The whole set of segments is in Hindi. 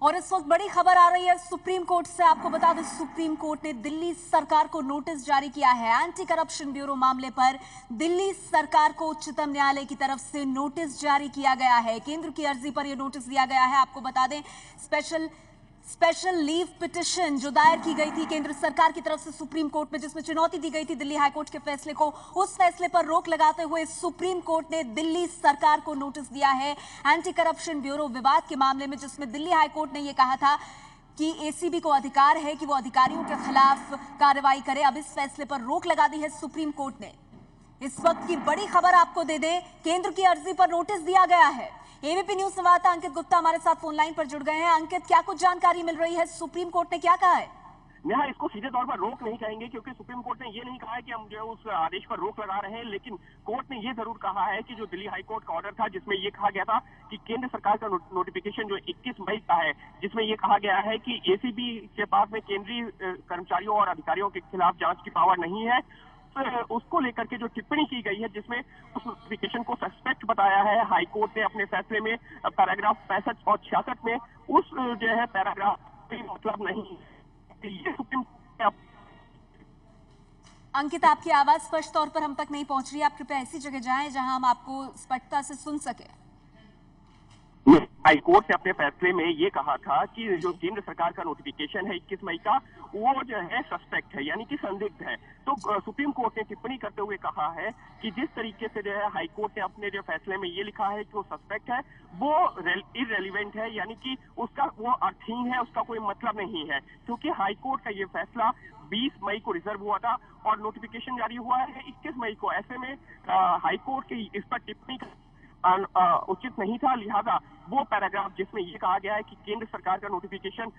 और इस वक्त बड़ी खबर आ रही है सुप्रीम कोर्ट से। आपको बता दें, सुप्रीम कोर्ट ने दिल्ली सरकार को नोटिस जारी किया है। एंटी करप्शन ब्यूरो मामले पर दिल्ली सरकार को उच्चतम न्यायालय की तरफ से नोटिस जारी किया गया है। केंद्र की अर्जी पर यह नोटिस दिया गया है। आपको बता दें, स्पेशल लीव पिटिशन जो दायर की गई थी केंद्र सरकार की तरफ से सुप्रीम कोर्ट में, जिसमें चुनौती दी गई थी दिल्ली हाईकोर्ट के फैसले को, उस फैसले पर रोक लगाते हुए सुप्रीम कोर्ट ने दिल्ली सरकार को नोटिस दिया है एंटी करप्शन ब्यूरो विवाद के मामले में, जिसमें दिल्ली हाईकोर्ट ने यह कहा था कि एसीबी को अधिकार है कि वो अधिकारियों के खिलाफ कार्रवाई करे। अब इस फैसले पर रोक लगा दी है सुप्रीम कोर्ट ने। इस वक्त की बड़ी खबर आपको दे दें, केंद्र की अर्जी पर नोटिस दिया गया है। एबीपी न्यूज संवाददाता अंकित गुप्ता हमारे साथ फोन लाइन पर जुड़ गए हैं। अंकित, क्या कुछ जानकारी मिल रही है? सुप्रीम कोर्ट ने क्या कहा है? नेहा, इसको सीधे तौर पर रोक नहीं कहेंगे क्योंकि सुप्रीम कोर्ट ने ये नहीं कहा है कि हम जो है उस आदेश पर रोक लगा रहे हैं, लेकिन कोर्ट ने ये जरूर कहा है कि जो दिल्ली हाईकोर्ट का ऑर्डर था जिसमें ये कहा गया था कि केंद्र सरकार का नोटिफिकेशन जो 21 मई का है, जिसमें ये कहा गया है कि एसीबी के पास में केंद्रीय कर्मचारियों और अधिकारियों के खिलाफ जांच की पावर नहीं है, उसको लेकर के जो टिप्पणी की गई है जिसमें उस नोटिफिकेशन को सस्पेक्ट बताया है, हाईकोर्ट ने अपने फैसले में पैराग्राफ 65 और 66 में उस जो है पैराग्राफ मतलब नहीं, ये सुप्रीम अंकित, आपकी आवाज स्पष्ट तौर पर हम तक नहीं पहुंच रही है। आप कृपया ऐसी जगह जाएं जहां हम आपको स्पष्टता से सुन सके। हाईकोर्ट ने अपने फैसले में ये कहा था कि जो केंद्र सरकार का नोटिफिकेशन है 21 मई का, वो जो है सस्पेक्ट है, यानी कि संदिग्ध है। तो सुप्रीम कोर्ट ने टिप्पणी करते हुए कहा है कि जिस तरीके से जो है हाईकोर्ट ने अपने जो फैसले में ये लिखा है कि वो सस्पेक्ट है, वो इररेलेवेंट है, यानी कि उसका वो अर्थहीन है, उसका कोई मतलब नहीं है, क्योंकि हाईकोर्ट का ये फैसला 20 मई को रिजर्व हुआ था और नोटिफिकेशन जारी हुआ है 21 मई को। ऐसे में हाईकोर्ट की इस पर टिप्पणी उचित नहीं था, लिहाजा वो पैराग्राफ जिसमें ये कहा गया है कि केंद्र सरकार का नोटिफिकेशन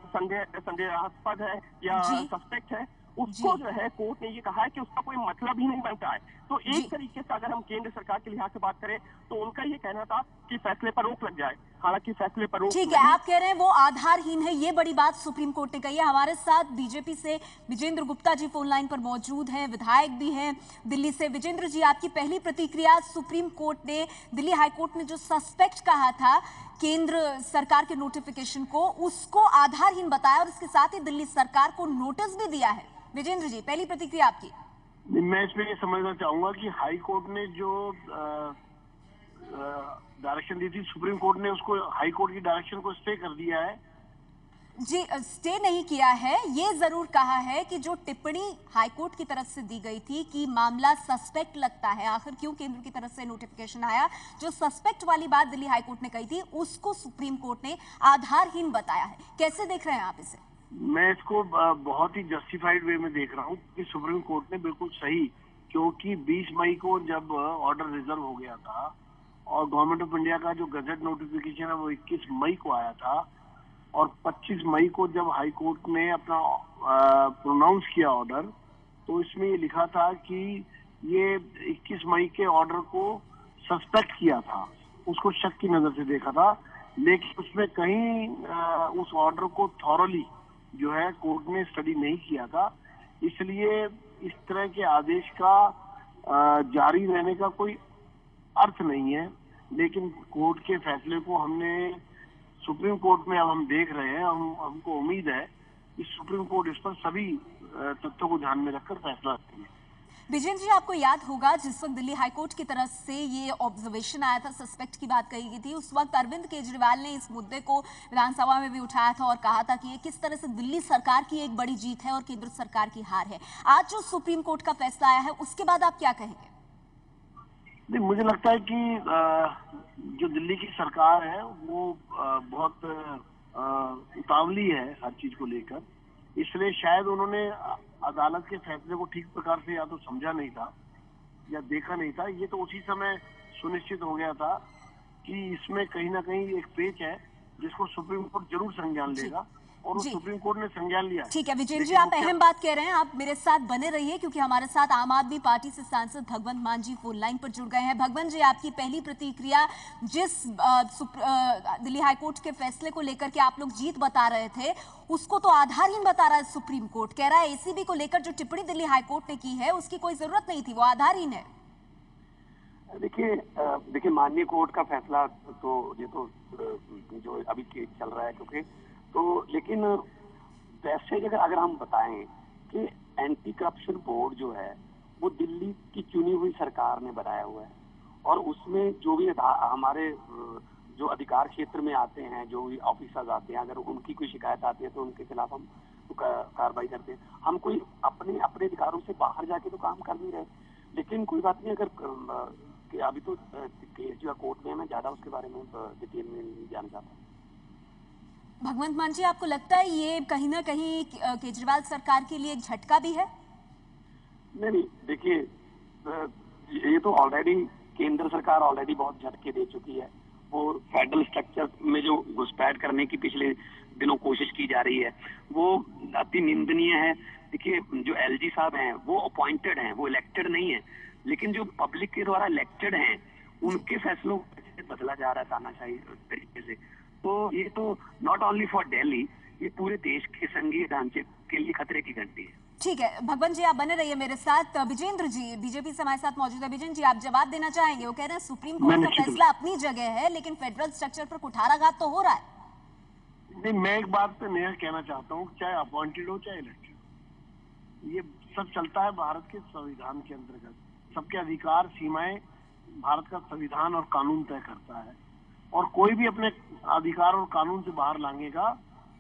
संदेहास्पद है या सस्पेक्ट है, उसको जो है कोर्ट ने ये कहा है कि उसका कोई मतलब ही नहीं बनता है। तो एक तरीके से अगर हम केंद्र सरकार के लिहाज से बात करें तो उनका ये कहना था कि फैसले पर रोक लग जाए, हालांकि फैसले पर रोक ठीक है, आप कह रहे हैं वो आधारहीन है, ये बड़ी बात सुप्रीम कोर्ट ने कही है। हमारे साथ बीजेपी से विजेंद्र गुप्ता जी फोन लाइन पर मौजूद हैं, विधायक भी हैं दिल्ली से। विजेंद्र जी, आपकी पहली प्रतिक्रिया, सुप्रीम कोर्ट ने, दिल्ली हाईकोर्ट ने जो सस्पेक्ट कहा था केंद्र सरकार के नोटिफिकेशन को, उसको आधारहीन बताया और इसके साथ ही दिल्ली सरकार को नोटिस भी दिया है। विजेंद्र जी, पहली प्रतिक्रिया आपकी। मैं इसमें ये समझना चाहूंगा कि हाई कोर्ट ने जो डायरेक्शन दी थी, सुप्रीम कोर्ट ने उसको हाई कोर्ट की डायरेक्शन को स्टे कर दिया है। जी, स्टे नहीं किया है, ये जरूर कहा है कि जो टिप्पणी हाईकोर्ट की तरफ से दी गई थी कि मामला सस्पेक्ट लगता है, आखिर क्यों केंद्र की तरफ से नोटिफिकेशन आया, जो सस्पेक्ट वाली बात दिल्ली हाईकोर्ट ने कही थी उसको सुप्रीम कोर्ट ने आधारहीन बताया है। कैसे देख रहे हैं आप इसे? मैं इसको बहुत ही जस्टिफाइड वे में देख रहा हूँ कि सुप्रीम कोर्ट ने बिल्कुल सही, क्योंकि 20 मई को जब ऑर्डर रिजर्व हो गया था और गवर्नमेंट ऑफ इंडिया का जो गजट नोटिफिकेशन है वो 21 मई को आया था, और 25 मई को जब हाई कोर्ट ने अपना प्रोनाउंस किया ऑर्डर, तो इसमें ये लिखा था कि ये 21 मई के ऑर्डर को सस्पेक्ट किया था, उसको शक की नजर से देखा था, लेकिन उसमें कहीं उस ऑर्डर को थॉरली जो है कोर्ट ने स्टडी नहीं किया था। इसलिए इस तरह के आदेश का जारी रहने का कोई अर्थ नहीं है। लेकिन कोर्ट के फैसले को हमने सुप्रीम कोर्ट में अब हम देख रहे हैं, हमको उम्मीद है कि सुप्रीम कोर्ट इस पर सभी तथ्यों को ध्यान में रखकर फैसला करेगी। विजेंद्र जी, आपको याद होगा जिस वक्त दिल्ली हाईकोर्ट की तरफ से ये ऑब्जर्वेशन आया था, सस्पेक्ट की बात कही गई थी, उस वक्त अरविंद केजरीवाल ने इस मुद्दे को विधानसभा में भी उठाया था और कहा था कि ये किस तरह से दिल्ली सरकार की एक बड़ी जीत है और केंद्र सरकार की हार है। आज जो सुप्रीम कोर्ट का फैसला आया है उसके बाद आप क्या कहेंगे? नहीं, मुझे लगता है कि जो दिल्ली की सरकार है वो बहुत उतावली है हर चीज को लेकर, इसलिए शायद उन्होंने अदालत के फैसले को ठीक प्रकार से या तो समझा नहीं था या देखा नहीं था। ये तो उसी समय सुनिश्चित हो गया था कि इसमें कहीं ना कहीं एक पेच है जिसको सुप्रीम कोर्ट जरूर संज्ञान लेगा, और सुप्रीम कोर्ट ने संज्ञान लिया। ठीक है विजेंद्र जी, आप अहम बात कह रहे हैं, आप मेरे साथ बने रहिए क्योंकि हमारे साथ आम आदमी पार्टी से सांसद भगवंत मान जी फोन लाइन पर जुड़ गए हैं। भगवंत जी, आपकी पहली प्रतिक्रिया, जिस दिल्ली हाईकोर्ट के फैसले को लेकर के आप लोग जीत बता रहे थे, उसको तो आधारहीन बता रहा है सुप्रीम कोर्ट। कह रहा है एसीबी को लेकर जो टिप्पणी दिल्ली हाईकोर्ट ने की है उसकी कोई जरूरत नहीं थी, वो आधारहीन है। देखिए माननीय कोर्ट का फैसला तो ये तो जो अभी चल रहा है, क्योंकि तो लेकिन वैसे अगर हम बताएं कि एंटी करप्शन बोर्ड जो है वो दिल्ली की चुनी हुई सरकार ने बनाया हुआ है, और उसमें जो भी हमारे जो अधिकार क्षेत्र में आते हैं, जो भी ऑफिसर्स आते हैं, अगर उनकी कोई शिकायत आती है तो उनके खिलाफ हम तो कार्रवाई करते हैं। हम कोई अपने अधिकारों से बाहर जाके तो काम कर नहीं रहे। लेकिन कोई बात नहीं, अगर अभी तो केस जो है कोर्ट में है, मैं ज्यादा उसके बारे में डिटेल में नहीं जानना चाहता। भगवंत मान जी, आपको लगता है ये कहीं ना कहीं केजरीवाल सरकार के लिए एक झटका भी है? नहीं, देखिए, ये तो ऑलरेडी केंद्र सरकार ऑलरेडी बहुत झटके दे चुकी है, और फेडरल स्ट्रक्चर में जो घुसपैठ करने की पिछले दिनों कोशिश की जा रही है वो अति निंदनीय है। देखिए, जो एलजी साहब हैं वो अपॉइंटेड हैं, वो इलेक्टेड नहीं है, लेकिन जो पब्लिक के द्वारा इलेक्टेड हैं उनके फैसलों को बदला जा रहा है तानाशाही तरीके से। तो ये तो नॉट ओनली फॉर दिल्ली, ये पूरे देश के संघीय ढांचे के लिए खतरे की घंटी है। ठीक है भगवंत जी, आप बने रहिए मेरे साथ। विजेंद्र जी बीजेपी से हमारे साथ मौजूद है। विजेंद्र जी, आप जवाब देना चाहेंगे? वो कह रहे हैं सुप्रीम कोर्ट का फैसला अपनी जगह है, लेकिन फेडरल स्ट्रक्चर पर कुठाराघात तो हो रहा है। नहीं, मैं एक बात तो नेहा कहना चाहता हूँ, चाहे अपॉइंटेड हो चाहे इलेक्टेड, ये सब चलता है भारत के संविधान के अंतर्गत। सबके अधिकार सीमाएं भारत का संविधान और कानून तय करता है, और कोई भी अपने अधिकार और कानून से बाहर लांघेगा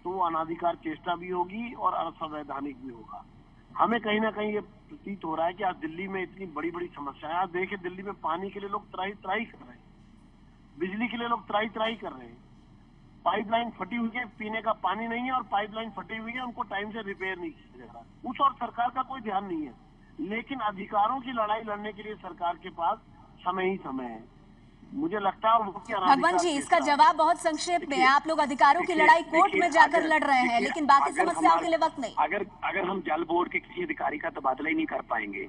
तो वो अनाधिकार चेष्टा भी होगी और असंवैधानिक भी होगा। हमें कहीं ना कहीं ये प्रतीत हो रहा है कि आज दिल्ली में इतनी बड़ी बड़ी समस्याएं, आज देखिए दिल्ली में पानी के लिए लोग त्राही त्राही कर रहे हैं, बिजली के लिए लोग त्राही त्राही कर रहे हैं, पाइपलाइन फटी हुई है, पीने का पानी नहीं है, और पाइपलाइन फटी हुई है, उनको टाइम से रिपेयर नहीं किया जा रहा। उस और सरकार का कोई ध्यान नहीं है, लेकिन अधिकारों की लड़ाई लड़ने के लिए सरकार के पास समय ही समय है, मुझे लगता है। भगवंत जी, इसका जवाब बहुत संक्षेप में है। आप लोग अधिकारों की लड़ाई कोर्ट में जाकर लड़ रहे हैं, लेकिन बाकी समस्याओं के लिए वक्त नहीं। अगर हम जल बोर्ड के किसी अधिकारी का तबादला ही नहीं कर पाएंगे,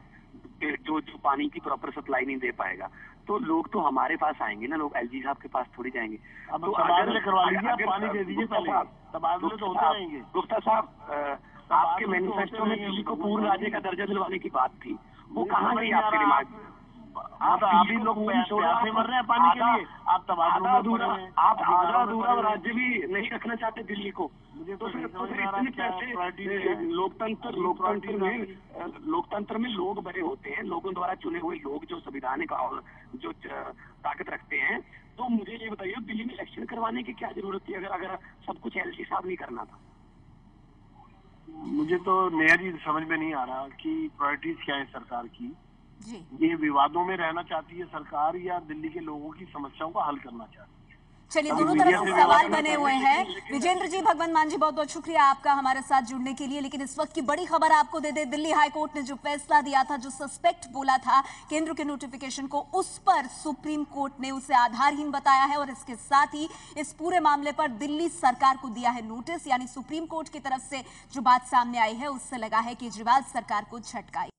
जो पानी की प्रॉपर सप्लाई नहीं दे पाएगा, तो लोग तो हमारे पास आएंगे ना, लोग एलजी साहब के पास थोड़ी जाएंगे। अब तो तबादले करवा लीजिए, पानी दे दीजिए, पहले तबादले तो होते रहेंगे। गुप्ता साहब, आपके मैनिफेस्टो में दिल्ली को पूर्ण राज्य का दर्जा दिलवाने की बात थी, वो कहाँ गई आपके दिमाग? आप अभी लोग प्यासे मर रहे हैं पानी के लिए, आप तबादलों में पड़े हैं। आप आधा अधूरा राज्य भी नहीं रखना चाहते दिल्ली को। मुझे तो फिर इतने पैसे लोकतंत्र में लोग बड़े होते हैं, लोगों द्वारा चुने हुए लोग जो संविधानिक जो ताकत रखते हैं। तो मुझे ये बताइए, दिल्ली में इलेक्शन करवाने की क्या जरूरत थी अगर सब कुछ एलजी साहब नहीं करना था? मुझे तो नेहा जी समझ में नहीं आ रहा कि प्रायोरिटीज क्या है सरकार की। जी। ये विवादों में रहना चाहती है सरकार, या दिल्ली के लोगों की समस्याओं का हल करना चाहती है? चलिए, दोनों तरफ से सवाल बने हुए हैं। विजेंद्र जी, भगवंत मान जी, बहुत बहुत शुक्रिया आपका हमारे साथ जुड़ने के लिए। लेकिन इस वक्त की बड़ी खबर आपको दे दे, दिल्ली हाई कोर्ट ने जो फैसला दिया था, जो सस्पेक्ट बोला था केंद्र के नोटिफिकेशन को, उस पर सुप्रीम कोर्ट ने उसे आधारहीन बताया है, और इसके साथ ही इस पूरे मामले पर दिल्ली सरकार को दिया है नोटिस। यानी सुप्रीम कोर्ट की तरफ से जो बात सामने आई है उससे लगा है केजरीवाल सरकार को झटका।